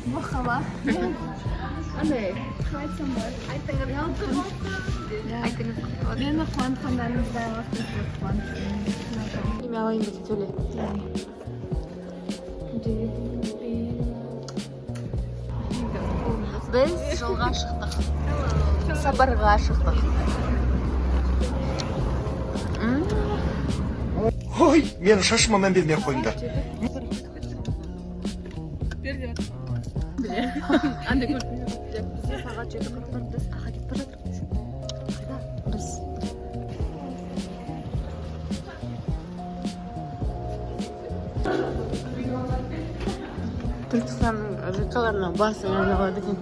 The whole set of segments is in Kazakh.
Махала. Андай, қайтсам бар. Айтыңыз. Айтыңыз. Мені қуантқандарыңызға рахмет қуантқандарыңызға. Неме алайын бе сөйле. Біз жолға шықтық. Сапарға шықтық. Ой, мен шашыма мән бермей қойыңдар. Андай көріп бізде сағат 7:40 біз қаға кетіп бара жатырмыз. Қайда? Біз Түркістанның рекаларына басып айналады екен.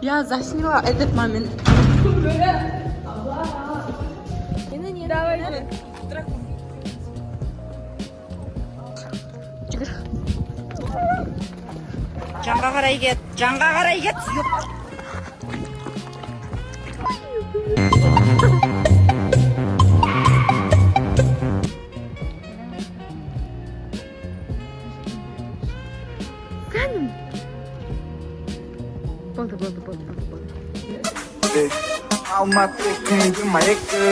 Я засняла этот момент. Жанға қарай кет, жанға қарай кет. Сәнім. Болды. Алматы күнгі майкі.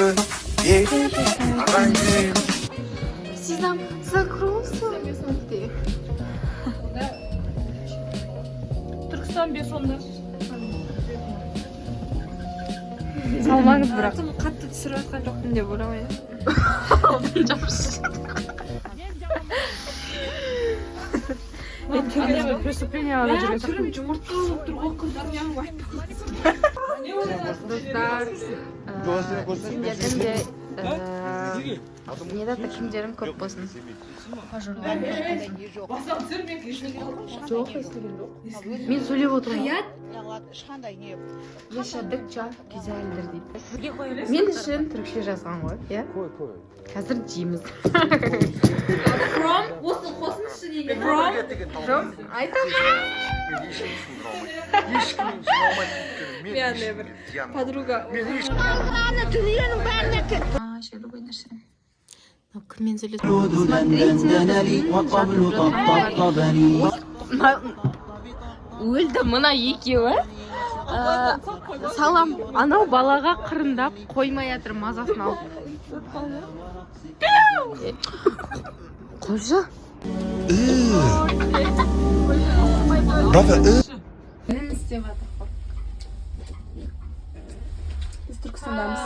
Сезам, закрылся. Түркістан 5-10. Салмаңыз бірақ. Қатты түсіріп жатқан жоқпын деп ойламаймын. Преступление түрім жұмыртқа болып тұр ғой қыздар неғып айтпаған. Достар, сендердің де недата кімдерің көп болсын. Жоқ, естіген жоқ. Мен сөйлеп отырмын. Yaşadık çok güzeldir deyip. Мен үшін түрікше жазған ғой, иә? Қазір жейміз. From? Осы қосын ішіне From? Айтам. Ешкіммен жиналмай бір подруга. Şöyle bu inirsin. Кіммен сөйлесіп? Өлді мына екеуі. Салам, анау балаға қырындап қоймай жатыр мазасын алып. Қойшы. Нені істеп жатыр? Біз Түркістандамыз.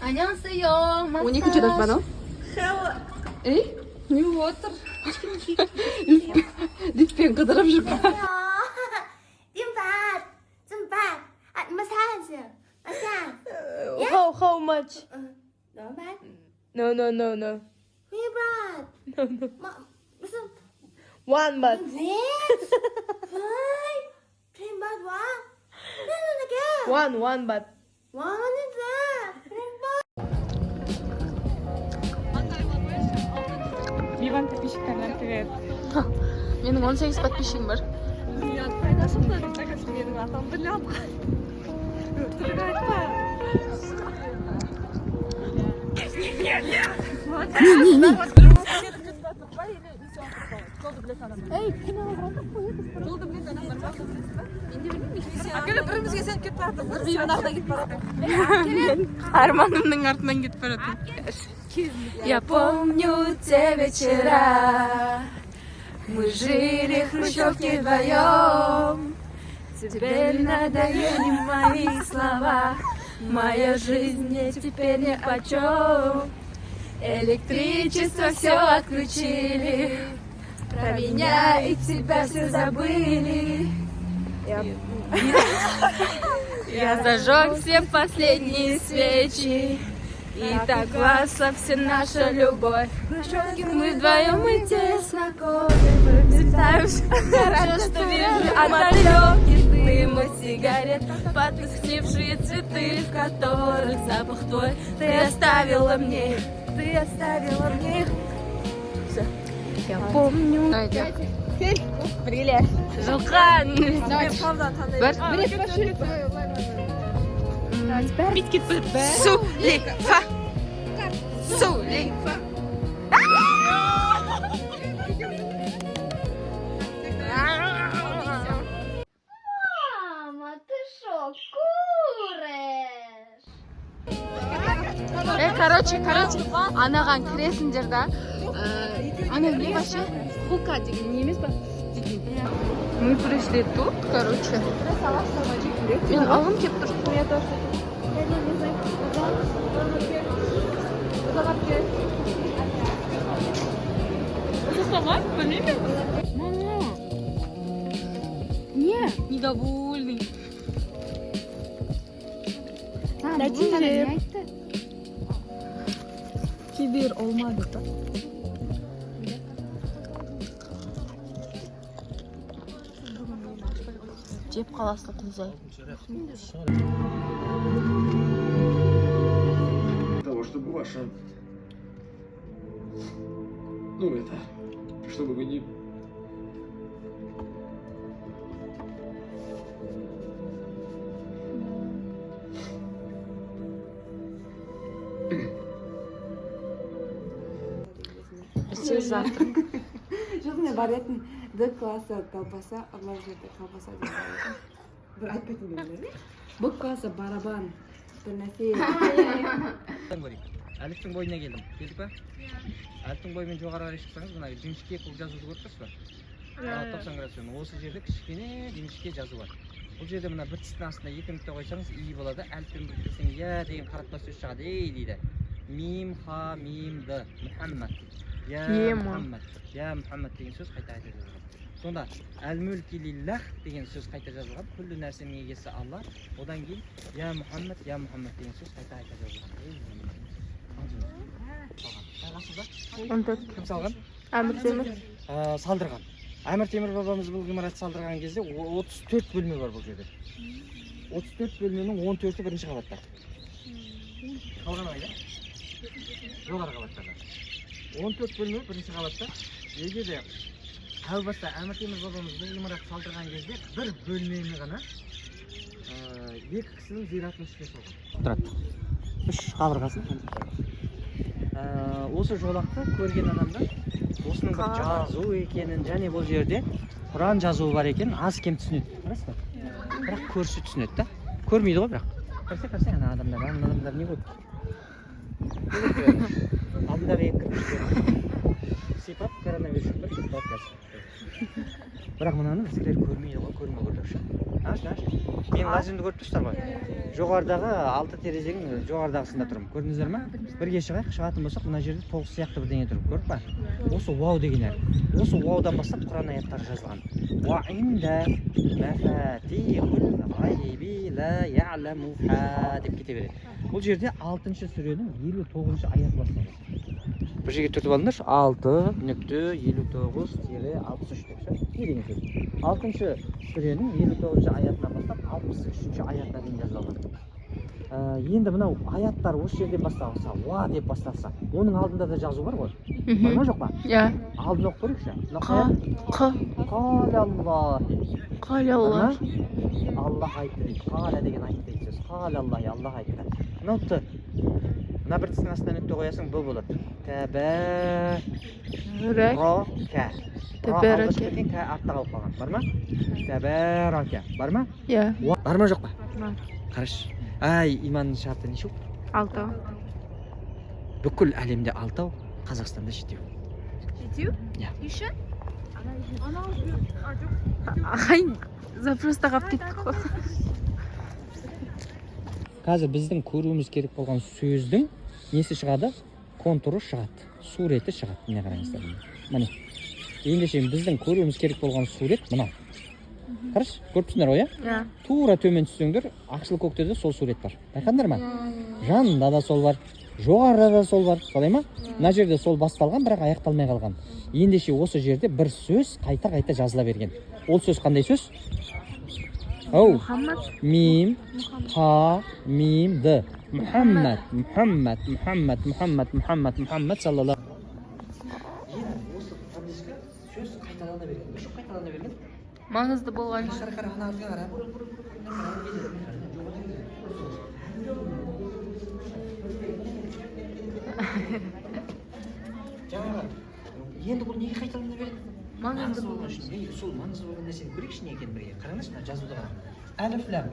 안녕하세요. 12-ші даш бана? Ей? Не отыр? Лифпен қыдырып жүр. How much? No. No. 1 baht. 1 baht. Иван подписчиктерден привет. Менің 18 подписчигім бар. Пайдасында жақсы менің атам білем. Өтірік айтпа. Бірімізге сен кетіп баратыр. Бір бейбанақта кетіп баратыр. Арманымның артынан кетіп баратыр. Я помню те вечера, мы жили в хрущевке вдвоем. Теперь надоели мои слова, моя жизнь мне теперь не почем. Электричество все отключили, про меня и тебя все забыли. Я зажег все последние свечи, и так класса вся наша любовь. Мы вдвоем и тесно копим, представимся, хорошо, что вижу от далеких дыма сигарет, потускневшие цветы, в которых запах твой ты оставила мне. Все. Я помню. Привет. Жылқан. Бит кетті. Су. Зулейха. Мама, ты шо, куришь? Короче, анаған кіресіңдер да. Ана не вообще? Хука деген не емес па? Мы пришли тут, короче. Мен алғым кеп тұр. Не, недовольный. Кибер olmadı da. Жеп қаласың құлзай. Того, чтобы ваша... Ну, это... Чтобы вы не... Все завтра. Жоқ, мен баратын Д классы колбаса, Алла жерде колбаса деп баратын. Бір айтпайтын белгілер. Б классы барабан. Bir нәрсе. Әліптің бойына келдім. Келдік па? Әліптің бойымен жоғары қарай шықсаңыз, мына жіңішке бұл жазуды көріп тұрсыз ба? 90 градуспен. Осы жерде кішкене жіңішке жазу бар. Бұл жерде мына бір тістің астына екі нүкте қойсаңыз, и болады. Әліппен біріктірсең, я деген қаратпа сөз шығады, ей дейді. Мим, ха, мим, д. Мұхаммад. Я Мұхаммад. Я Мұхаммад деген сөз қайта жазылған. Сонда әл-мүлки лиллах деген сөз қайта жазылған. Күллі нәрсенің егесі Алла. Одан кейін я Мұхаммад деген сөз қайта жазылған. Кім салған? Әмір Темір. Салдырған. Әмір Темір бабамыз бұл ғимаратты салдырған кезде 34 бөлме бар бұл жерде. 34 бөлменің 14-і бірінші қабатта. Қалған айда? Жоғары қабаттарда. 14 бөлме бірінші қабатта. Егер де әу баста Әмір Темір бабамыз бұл ғимаратты салдырған кезде бір бөлмені ғана екі кісінің зиратының үстіне салған. Тұрады. 3 қабырғасын. Осы жолақты көрген адамдар осының бір жазу екенін, және бұл жерде Құран жазуы бар екенін аз кем түсінеді. Қарасыз ба? Бірақ көрсе түсінеді да. Көрмейді ғой бірақ. Қарсы, ана адамдар не болды? Адамдар екі сипап коронавирус бір подкаст. Бірақ мұнаны біздер көрмейді ғой, көрмей көрдікші. Мен лазерді көріп тұрсыздар ғой. Жоғарыдағы 6 терезенің жоғарыдағысында тұрмын. Көрдіңіздер ме? Бірге шығатын болсақ, мына жерде 9 сияқты бірдеңе тұрып, көріп па? Осы вау деген әр. Осы ваудан бастап Құран аяттары жазылған. Ва инда мафатихул ғайби ла я'ламуха деп кете береді. Бұл жерде 6-шы сүренің 59-шы аяты басталады. Бір жерге түртіп алыңдар, 6.59-63 деп ше. Не деген сөз? 6-шы сүренің 59-шы аятынан бастап 63-ші аятына дейін жазылған. Енді мынау аяттар осы жерден басталса, ва деп басталса, оның алдында да жазу бар ғой. Бар ма жоқ па? Иә. Алдын оқып көрейікші. Қалаллахи. Аллах айтты дейді. Қала деген айтты деген сөз. Қалаллахи, Аллах айтты. Мынау т. Мына бір тістің астына нүкте қоясың, б болады. Тәбәрака. Тәбәрака. Артта қалып қалған. Бар ма? Тәбәрака. Бар ма? Иә. Бар ма жоқ па? Бар. Қараш. Ай, иманның шарты неше? 6. Бүкіл әлемде 6, Қазақстанда 7. 7? Иә. Үшін? Ағай, запросто қап кеттік қой. Қазір біздің көруіміз керек болған сөздің несі шығады? Контуры шығады, суреті шығады. Міне қараңыздар. Міне. Ендеше біздің көруіміз керек болған сурет мынау. Қараш, көріп тұрсыңдар ғой, иә? Тура төмен түссеңдер, ақшыл көктеде сол сурет бар. Байқаңдар ма? Жанында да сол бар, жоғарыда да сол бар. Солай ма? Мына жерде сол басталған, бірақ аяқталмай қалған. Ендеше осы жерде бір сөз қайта жазыла берген. Ол сөз қандай сөз? Оу, мим, ха, мим, д. Мұхаммад, Мұхаммад, Мұхаммад, Мұхаммад, Мұхаммад, Мұхаммад, саллаллаху. Енді осы хадиске сөз қайталана берген. Үшін қайталана берген? Маңызды болған. Қара, ана артқа қара. ma'nosi bo'lgan ishni usul ma'nosi bo'lgan narsani ko'raylik shunday ekan birga qaranglar mana yozuvda qarang alif lam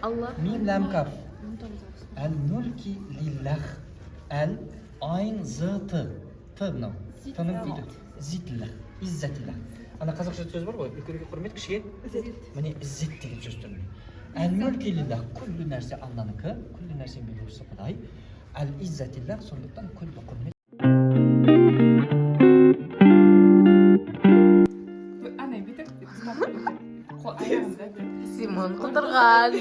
Allah. mim lam kaf al mulki lillah al ayn zt t bunaq tini uyda zitillah izzatillah ana қазақша сөз бар ғой үлкенге құрмет кішіге міне izzat деген сөз түрінде al mulki lillah kullu narsa Alloh'niki kullu narsaning belgisi Xudoy al izzatillah so'ndықтан kullu құрмет Симон құтырған.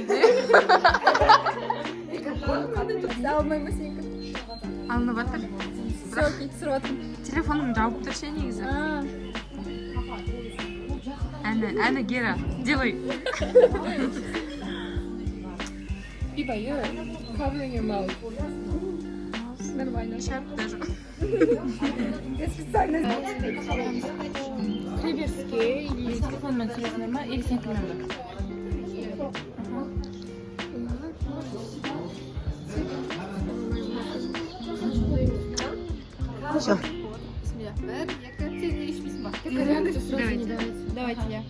Алынып жатыр. Телефоным жауып тұр ше негізі. Әні Гера, делай. Biba, you're covering your mouth. Нормально. Шарп даже. Креверски или телефонмен сөйлесіңдер ма, или сенікімен бе? Все. Давайте я.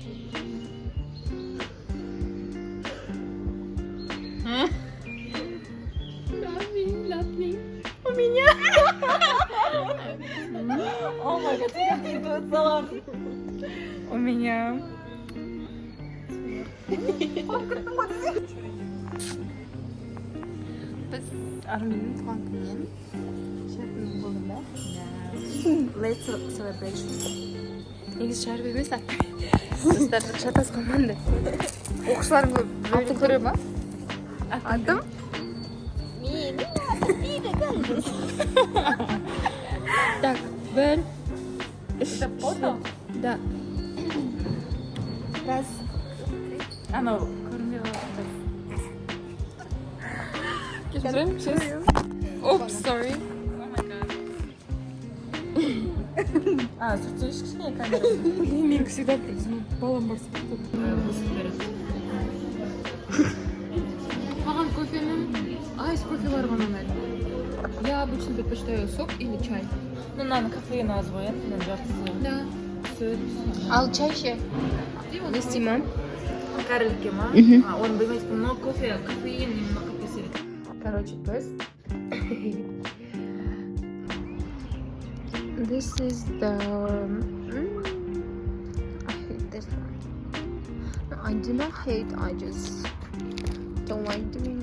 У меня. Біз Арминнің туған күнінен шәрпінің болында. Let's celebration. Негізі шәріп емес достар шатасқан маңды. Оқушыларың көп көрі ма? Атым? Так, бір. Это фото? Да. Раз. Анау көрінбей қалды. Кешірім, сейчас. Oops, sorry. Oh my god. Сүртсе кішкене камера. Мен всегда балам бар сияқты. Маған кофенің айс кофе бар ғана ұнайды. Я обычно предпочитаю сок или чай. Ну, мынаның кофеин аз ғой, мынаның жартысы. Да. Сүт. Ал чай ше? Не істей ма? Кәрілікке ма? Оны білмейсің, но кофеин немного кеседі. Короче, біз This is the I hate this one. No, I do not hate, I just don't like doing